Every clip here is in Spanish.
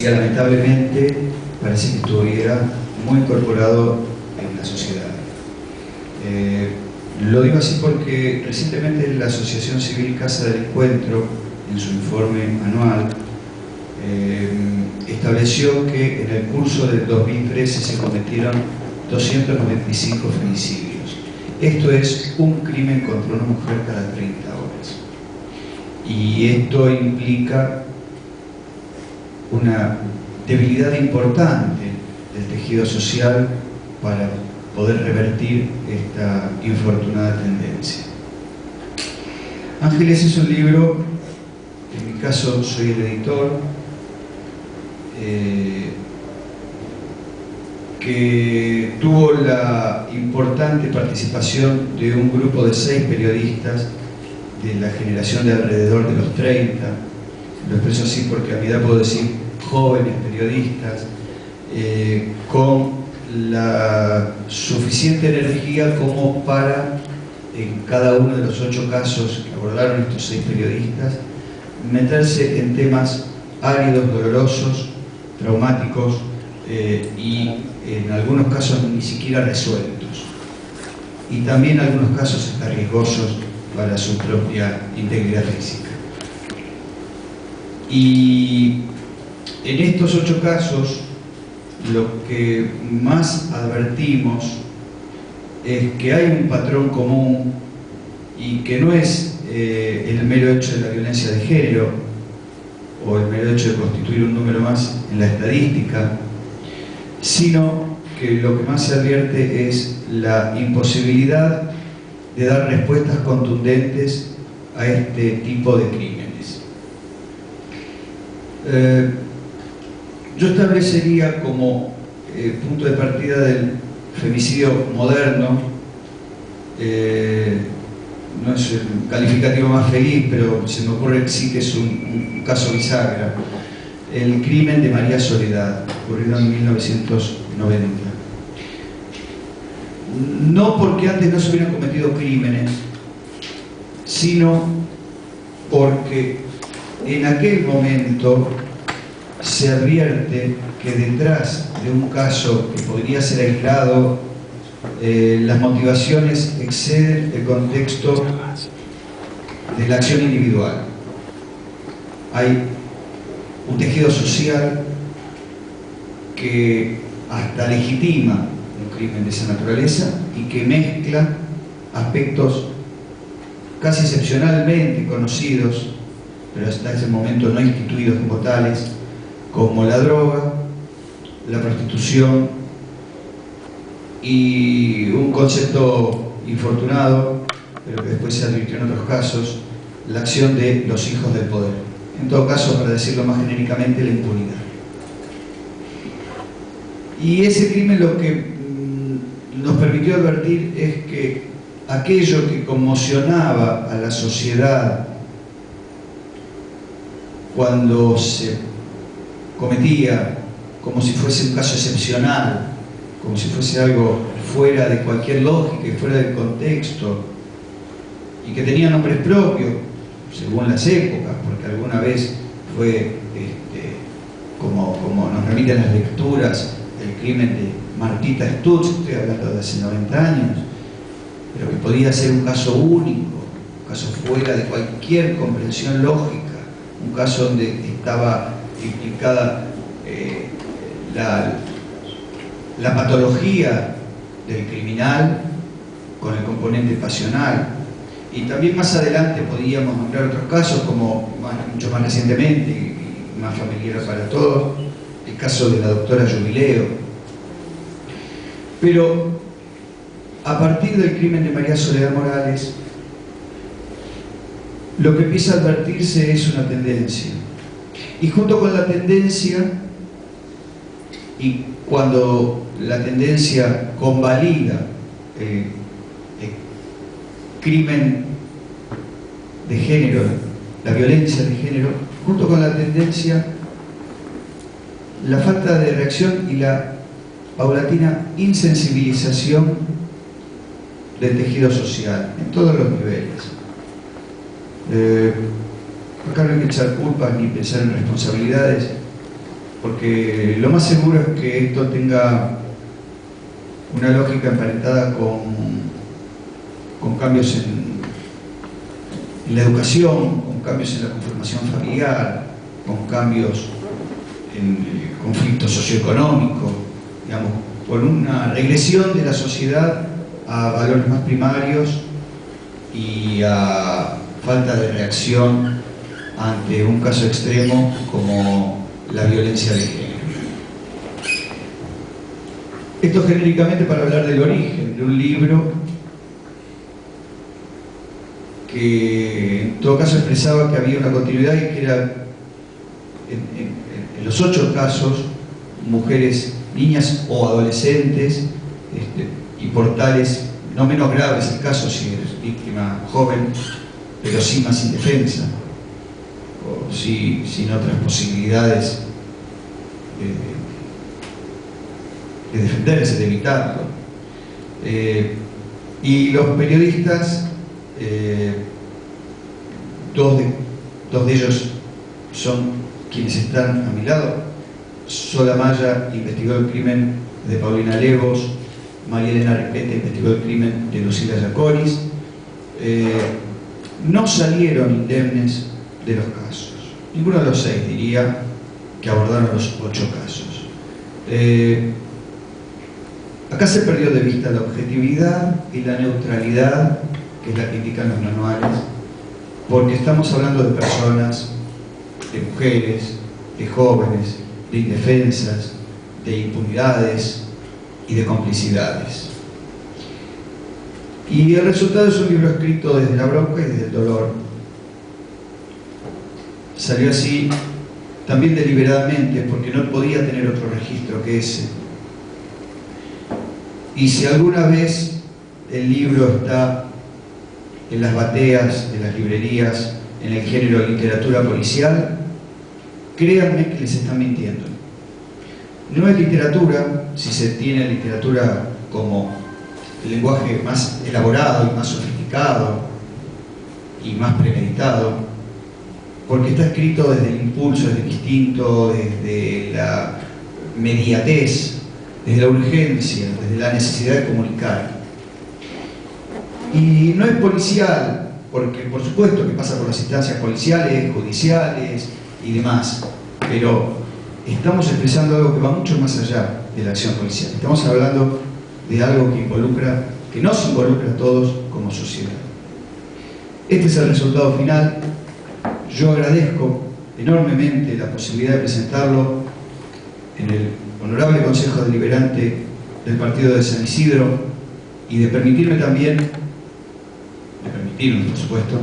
que lamentablemente parece que estuviera muy incorporado en la sociedad. Lo digo así porque recientemente la Asociación Civil Casa del Encuentro, en su informe anual, estableció que en el curso del 2013 se cometieron 295 femicidios. Esto es un crimen contra una mujer cada 30 horas. Y esto implica una debilidad importante del tejido social para poder revertir esta infortunada tendencia. Ángeles es un libro, en mi caso soy el editor, que tuvo la importante participación de un grupo de 6 periodistas de la generación de alrededor de los 30, lo expreso así porque a mi edad puedo decir jóvenes periodistas, con la suficiente energía como para, en cada uno de los 8 casos que abordaron estos 6 periodistas, meterse en temas áridos, dolorosos, traumáticos y en algunos casos ni siquiera resueltos, y también en algunos casos hasta riesgosos para su propia integridad física. Y en estos 8 casos lo que más advertimos es que hay un patrón común y que no es el mero hecho de la violencia de género o el mero hecho de constituir un número más en la estadística, sino que lo que más se advierte es la imposibilidad de dar respuestas contundentes a este tipo de crímenes. Yo establecería como punto de partida del femicidio moderno, no es el calificativo más feliz, pero se me ocurre que sí que es un caso bisagra, el crimen de María Soledad, ocurrido en 1990. No porque antes no se hubieran cometido crímenes, sino porque en aquel momento se advierte que detrás de un caso que podría ser aislado, las motivaciones exceden el contexto de la acción individual. Hay un tejido social que hasta legitima un crimen de esa naturaleza y que mezcla aspectos casi excepcionalmente conocidos, pero hasta ese momento no instituidos como tales, como la droga, la prostitución y un concepto infortunado, pero que después se advirtió en otros casos, la acción de los hijos del poder. En todo caso, para decirlo más genéricamente, la impunidad. Y ese crimen lo que nos permitió advertir es que aquello que conmocionaba a la sociedad cuando se cometía como si fuese un caso excepcional, como si fuese algo fuera de cualquier lógica y fuera del contexto, y que tenía nombres propios según las épocas, porque alguna vez fue, como nos remiten las lecturas, el crimen de Martita Stutz, estoy hablando de hace 90 años, pero que podía ser un caso único, un caso fuera de cualquier comprensión lógica, un caso donde estaba implicada la patología del criminal con el componente pasional. Y también más adelante podíamos nombrar otros casos, como mucho más recientemente y más familiar para todos, el caso de la doctora Jubileo. Pero a partir del crimen de María Soledad Morales, lo que empieza a advertirse es una tendencia. Y junto con la tendencia, y cuando la tendencia convalida el crimen de género, la violencia de género, junto con la tendencia, la falta de reacción y la paulatina insensibilización del tejido social, en todos los niveles. Acá no hay que echar culpas ni pensar en responsabilidades, porque lo más seguro es que esto tenga una lógica emparentada con cambios en la educación, con cambios en la conformación familiar, con cambios en el conflicto socioeconómico, digamos, con una regresión de la sociedad a valores más primarios y a falta de reacción ante un caso extremo como la violencia de género. Esto genéricamente para hablar del origen de un libro que en todo caso expresaba que había una continuidad y que era en los 8 casos mujeres, niñas o adolescentes, y por tales no menos graves el caso si eres víctima joven, pero sí más indefensa, o sí, sin otras posibilidades de defenderse, de evitarlo. Y los periodistas, dos de ellos son quienes están a mi lado. Sola Maya investigó el crimen de Paulina Levos, María Elena Repete investigó el crimen de Lucila Yacoris. No salieron indemnes de los casos. Ninguno de los 6, diría, que abordaron los 8 casos. Acá se perdió de vista la objetividad y la neutralidad, que es la que indican los manuales, porque estamos hablando de personas, de mujeres, de jóvenes, de indefensas, de impunidades y de complicidades. Y el resultado es un libro escrito desde la bronca y desde el dolor. Salió así también deliberadamente, porque no podía tener otro registro que ese. Y si alguna vez el libro está en las bateas de las librerías en el género de literatura policial, créanme que les están mintiendo. No es literatura, si se tiene literatura como el lenguaje más elaborado y más sofisticado y más premeditado, porque está escrito desde el impulso, desde el instinto, desde la inmediatez, desde la urgencia, desde la necesidad de comunicar. Y no es policial, porque por supuesto que pasa por las instancias policiales, judiciales y demás, pero estamos expresando algo que va mucho más allá de la acción policial. Estamos hablando de algo que nos involucra a todos como sociedad. Este es el resultado final. Yo agradezco enormemente la posibilidad de presentarlo en el Honorable Consejo Deliberante del Partido de San Isidro y de permitirme también, por supuesto,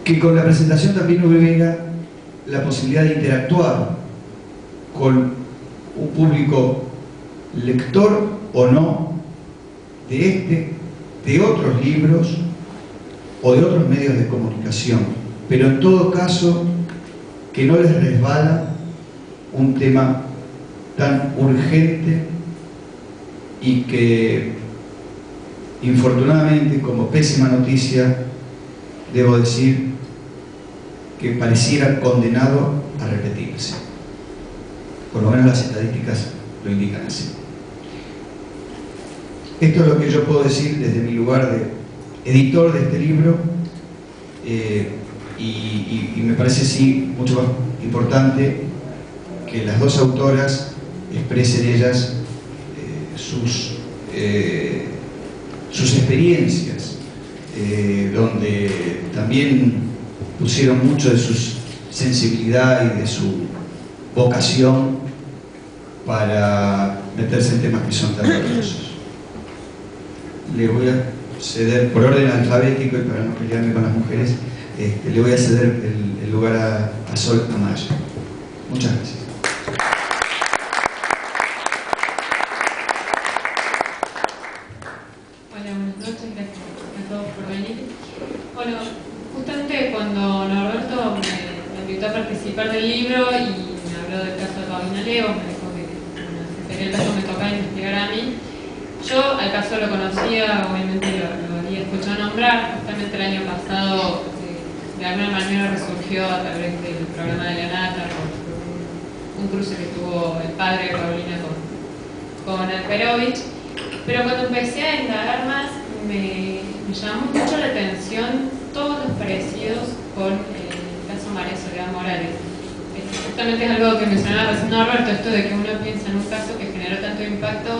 que con la presentación también hubiera la posibilidad de interactuar con un público lector o no de otros libros o de otros medios de comunicación, pero en todo caso que no les resbala un tema tan urgente y que, infortunadamente, como pésima noticia, debo decir que pareciera condenado a repetirse. Por lo menos las estadísticas lo indican así. Esto es lo que yo puedo decir desde mi lugar de editor de este libro, y me parece sí mucho más importante que las dos autoras expresen ellas sus experiencias, donde también pusieron mucho de su sensibilidad y de su vocación para meterse en temas que son tan dolorosos. Le voy a ceder, por orden alfabético y para no pelearme con las mujeres, le voy a ceder el lugar a Sol Amaya. Muchas gracias. Hola, buenas noches, gracias a todos por venir. Bueno, justamente cuando Norberto me invitó a participar del libro y me habló del caso de Paulina Levos, me dijo que si el caso me tocaba investigar a mí. Yo al caso lo conocía, obviamente lo había escuchado nombrar, justamente el año pasado de alguna manera resurgió a través del programa de Leonata por un un cruce que tuvo el padre de Paulina con Alperovich, pero cuando empecé a indagar más me llamó mucho la atención todos los parecidos con el caso María Soledad Morales. Justamente es algo que mencionaba recién Norberto, esto de que uno piensa en un caso que generó tanto impacto